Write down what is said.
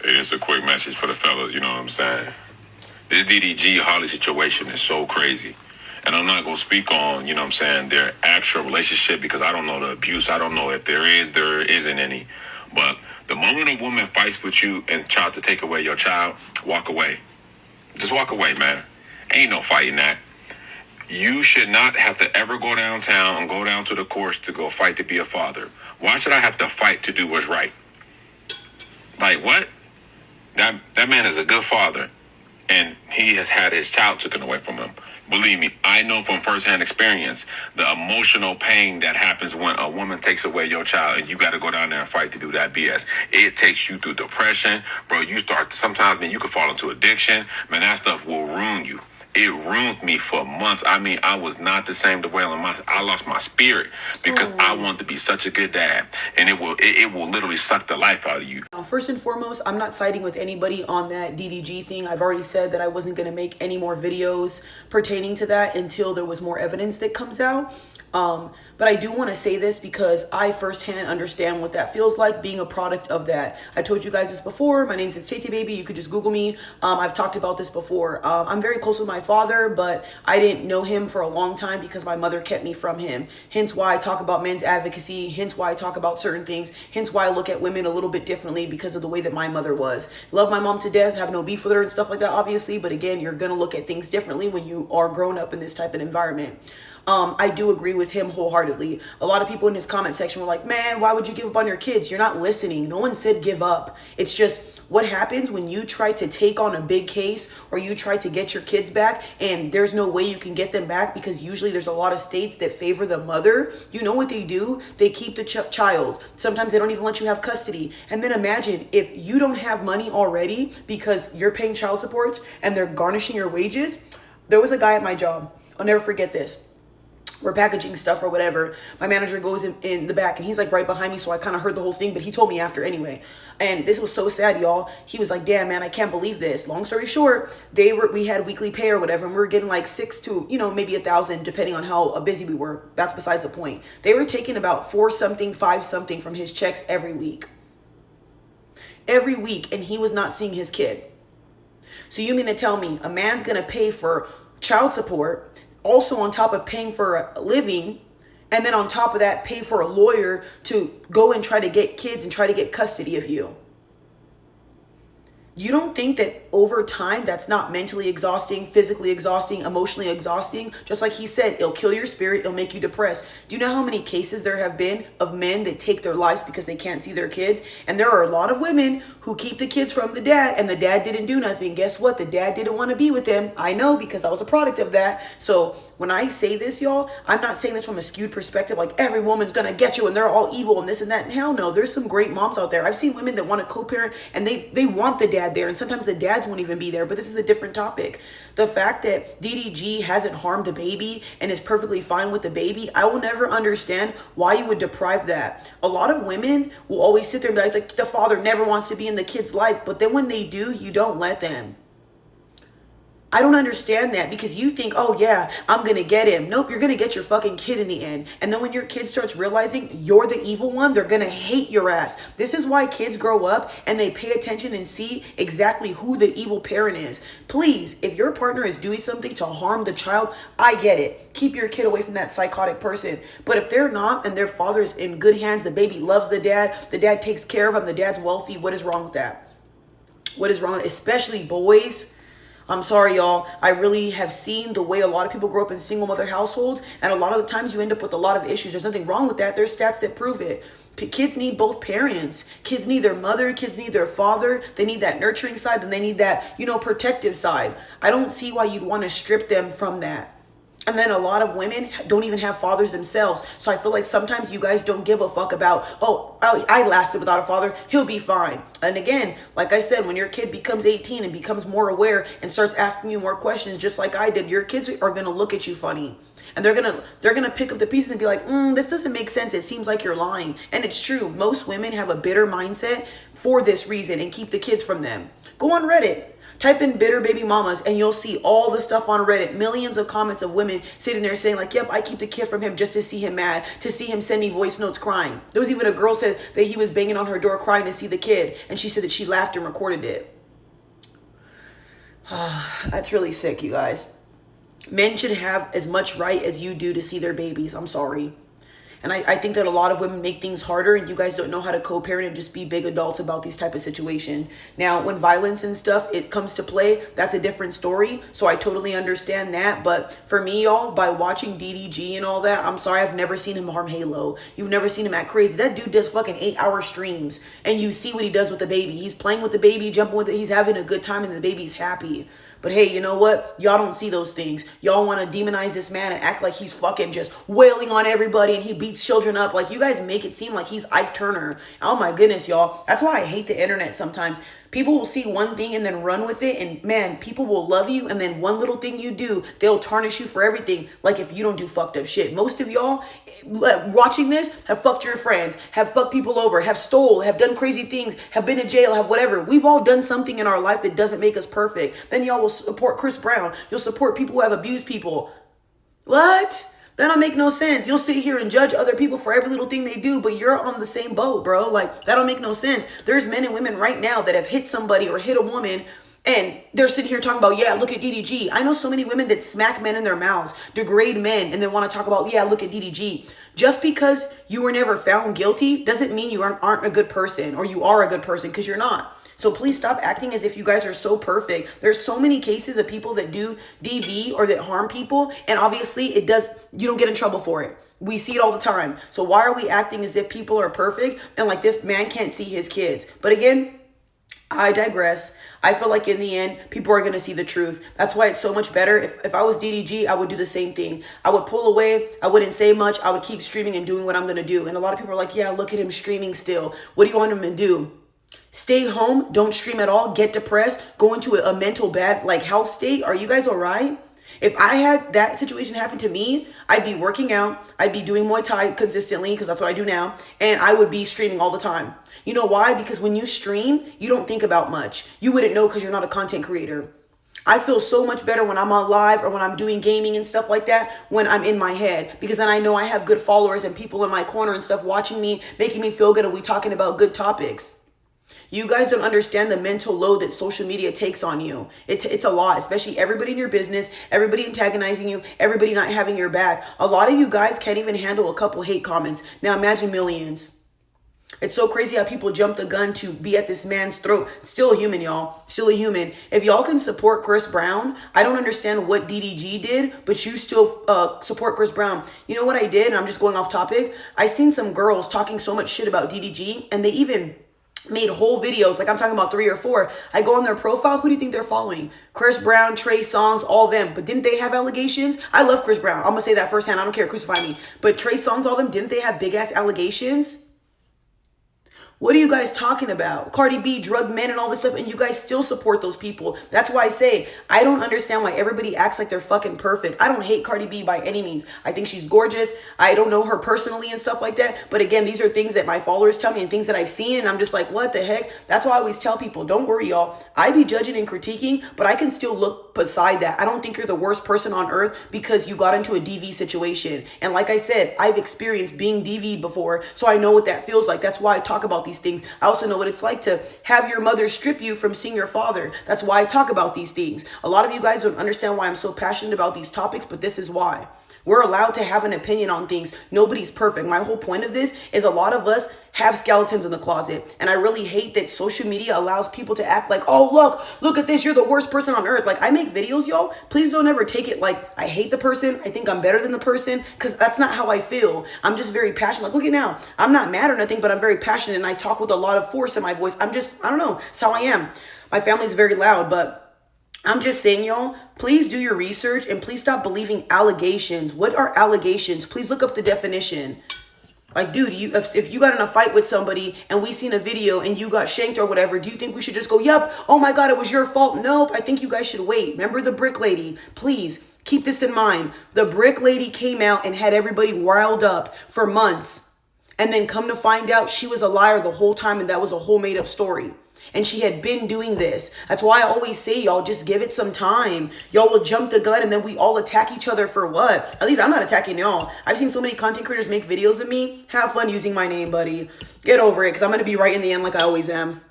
It is a quick message for the fellas, you know what I'm saying? This DDG Holly situation is so crazy. And I'm not going to speak on, you know what I'm saying, their actual relationship because I don't know the abuse. I don't know if there isn't any. But the moment a woman fights with you and tries to take away your child, walk away. Just walk away, man. Ain't no fighting that. You should not have to ever go downtown and go down to the courts to go fight to be a father. Why should I have to fight to do what's right? Like, what? That man is a good father, and he has had his child taken away from him. Believe me, I know from firsthand experience the emotional pain that happens when a woman takes away your child and you got to go down there and fight to do that BS. It takes you through depression, bro. You start sometimes, man, you could fall into addiction. Man, that stuff will ruin you. It ruined me for months. I mean, I was not the same the way I lost my spirit because I wanted to be such a good dad, and it will literally suck the life out of you. First and foremost, I'm not siding with anybody on that DDG thing. I've already said that I wasn't going to make any more videos pertaining to that until there was more evidence that comes out. But I do want to say this because I firsthand understand what that feels like being a product of that. I told you guys this before. My name's Tete Baby. You could just Google me. I've talked about this before. I'm very close with my father, but I didn't know him for a long time because my mother kept me from him. Hence why I talk about men's advocacy. Hence why I talk about certain things. Hence why I look at women a little bit differently because of the way that my mother was. Love my mom to death, have no beef with her and stuff like that, obviously. But again, you're going to look at things differently when you are grown up in this type of environment. I do agree with him wholeheartedly. A lot of people in his comment section were like, man, why would you give up on your kids? You're not listening. No one said give up. It's just what happens when you try to take on a big case or you try to get your kids back and there's no way you can get them back because usually there's a lot of states that favor the mother. You know what they do? They keep the child. Sometimes they don't even let you have custody. And then imagine if you don't have money already because you're paying child support and they're garnishing your wages. There was a guy at my job. I'll never forget this. We're packaging stuff or whatever. My manager goes in the back and he's like right behind me. So I kind of heard the whole thing, but he told me after anyway. And this was so sad, y'all. He was like, damn, man, I can't believe this. Long story short, we had weekly pay or whatever. And we were getting like 6 to, maybe 1,000, depending on how busy we were. That's besides the point. They were taking about 4 something, 5 something from his checks every week. Every week. And he was not seeing his kid. So you mean to tell me a man's going to pay for child support, also on top of paying for a living, and then on top of that, pay for a lawyer to go and try to get kids and try to get custody of you? You don't think that over time that's not mentally exhausting, physically exhausting, emotionally exhausting? Just like he said, it'll kill your spirit, it'll make you depressed. Do you know how many cases there have been of men that take their lives because they can't see their kids? And there are a lot of women who keep the kids from the dad and the dad didn't do nothing. Guess what? The dad didn't want to be with them. I know because I was a product of that. So when I say this, y'all, I'm not saying this from a skewed perspective, like every woman's going to get you and they're all evil and this and that. Hell no, there's some great moms out there. I've seen women that want to co-parent and they want the dad there, and sometimes the dads won't even be there, but this is a different topic. The fact that DDG hasn't harmed the baby and is perfectly fine with the baby, I will never understand why you would deprive that. A lot of women will always sit there and be like the father never wants to be in the kid's life, but then when they do, you don't let them. I don't understand that because you think, oh yeah, I'm going to get him. Nope, you're going to get your fucking kid in the end. And then when your kid starts realizing you're the evil one, they're going to hate your ass. This is why kids grow up and they pay attention and see exactly who the evil parent is. Please, if your partner is doing something to harm the child, I get it. Keep your kid away from that psychotic person. But if they're not and their father's in good hands, the baby loves the dad takes care of him, the dad's wealthy, what is wrong with that? What is wrong? Especially boys. I'm sorry, y'all. I really have seen the way a lot of people grow up in single mother households. And a lot of the times you end up with a lot of issues. There's nothing wrong with that. There's stats that prove it. Kids need both parents. Kids need their mother. Kids need their father. They need that nurturing side. And they need that, protective side. I don't see why you'd want to strip them from that. And then a lot of women don't even have fathers themselves. So I feel like sometimes you guys don't give a fuck about, I lasted without a father, he'll be fine. And again, like I said, when your kid becomes 18 and becomes more aware and starts asking you more questions, just like I did, your kids are going to look at you funny. And they're gonna pick up the pieces and be like, this doesn't make sense. It seems like you're lying. And it's true. Most women have a bitter mindset for this reason and keep the kids from them. Go on Reddit. Type in bitter baby mamas and you'll see all the stuff on Reddit. Millions of comments of women sitting there saying like, yep, I keep the kid from him just to see him mad, to see him sending voice notes crying. There was even a girl said that he was banging on her door crying to see the kid. And she said that she laughed and recorded it. That's really sick, you guys. Men should have as much right as you do to see their babies. I'm sorry. And I think that a lot of women make things harder and you guys don't know how to co-parent and just be big adults about these type of situations. Now, when violence and stuff, it comes to play, that's a different story. So I totally understand that. But for me, y'all, by watching DDG and all that, I'm sorry, I've never seen him harm Halo. You've never seen him act crazy. That dude does fucking 8-hour streams and you see what he does with the baby. He's playing with the baby, jumping with it. He's having a good time and the baby's happy. But hey, you know what? Y'all don't see those things. Y'all want to demonize this man and act like he's fucking just wailing on everybody and he beats children up. Like, you guys make it seem like he's Ike Turner. Oh my goodness, y'all. That's why I hate the internet sometimes. People will see one thing and then run with it. And man, people will love you. And then one little thing you do, they'll tarnish you for everything. Like if you don't do fucked up shit. Most of y'all watching this have fucked your friends, have fucked people over, have stole, have done crazy things, have been in jail, have whatever. We've all done something in our life that doesn't make us perfect. Then y'all will support Chris Brown. You'll support people who have abused people. What? That don't make no sense. You'll sit here and judge other people for every little thing they do, but you're on the same boat, bro. Like, that don't make no sense. There's men and women right now that have hit somebody or hit a woman, and they're sitting here talking about, yeah, look at DDG. I know so many women that smack men in their mouths, degrade men, and then want to talk about, yeah, look at DDG. Just because you were never found guilty doesn't mean you aren't a good person or you are a good person, because you're not. So please stop acting as if you guys are so perfect. There's so many cases of people that do DV or that harm people. And obviously you don't get in trouble for it. We see it all the time. So why are we acting as if people are perfect and like this man can't see his kids? But again, I digress. I feel like in the end, people are going to see the truth. That's why it's so much better. If I was DDG, I would do the same thing. I would pull away. I wouldn't say much. I would keep streaming and doing what I'm going to do. And a lot of people are like, yeah, look at him streaming still. What do you want him to do? Stay home, don't stream at all, get depressed, go into a mental bad health state. Are you guys all right? If I had that situation happen to me, I'd be working out, I'd be doing Muay Thai consistently because that's what I do now, and I would be streaming all the time. You know why? Because when you stream, you don't think about much. You wouldn't know because you're not a content creator. I feel so much better when I'm on live or when I'm doing gaming and stuff like that when I'm in my head, because then I know I have good followers and people in my corner and stuff watching me, making me feel good, and we talking about good topics. You guys don't understand the mental load that social media takes on you. It's a lot, especially everybody in your business, everybody antagonizing you, everybody not having your back. A lot of you guys can't even handle a couple hate comments. Now imagine millions. It's so crazy how people jump the gun to be at this man's throat. Still a human, y'all. Still a human. If y'all can support Chris Brown, I don't understand what DDG did, but you still support Chris Brown. You know what I did? And I'm just going off topic. I seen some girls talking so much shit about DDG, and they even made whole videos, like I'm talking about 3 or 4. I go on their profile. Who do you think they're following? Chris Brown, Trey Songz, all them. But didn't they have allegations? I love Chris Brown. I'm gonna say that firsthand. I don't care. Crucify me. But Trey Songz, all them, didn't they have big ass allegations? What are you guys talking about? Cardi B, drug men and all this stuff, and you guys still support those people. That's why I say, I don't understand why everybody acts like they're fucking perfect. I don't hate Cardi B by any means. I think she's gorgeous. I don't know her personally and stuff like that. But again, these are things that my followers tell me and things that I've seen, and I'm just like, what the heck? That's why I always tell people, don't worry, y'all. I be judging and critiquing, but I can still look beside that. I don't think you're the worst person on earth because you got into a DV situation. And like I said, I've experienced being DV'd before, so I know what that feels like. That's why I talk about these things. I also know what it's like to have your mother strip you from seeing your father. That's why I talk about these things. A lot of you guys don't understand why I'm so passionate about these topics, but this is why. We're allowed to have an opinion on things. Nobody's perfect. My whole point of this is a lot of us have skeletons in the closet. And I really hate that social media allows people to act like, oh, look at this. You're the worst person on earth. Like, I make videos, y'all. Please don't ever take it like I hate the person. I think I'm better than the person, because that's not how I feel. I'm just very passionate. Like, look at now. I'm not mad or nothing, but I'm very passionate and I talk with a lot of force in my voice. I don't know. It's how I am. My family's very loud, but I'm just saying, y'all, please do your research and please stop believing allegations. What are allegations? Please look up the definition. Like, dude, if you got in a fight with somebody and we seen a video and you got shanked or whatever, do you think we should just go, yep, oh my God, it was your fault? Nope, I think you guys should wait. Remember the brick lady? Please keep this in mind. The brick lady came out and had everybody riled up for months. And then come to find out she was a liar the whole time and that was a whole made up story. And she had been doing this. That's why I always say, y'all, just give it some time. Y'all will jump the gun and then we all attack each other for what? At least I'm not attacking y'all. I've seen so many content creators make videos of me. Have fun using my name, buddy. Get over it, because I'm going to be right in the end like I always am.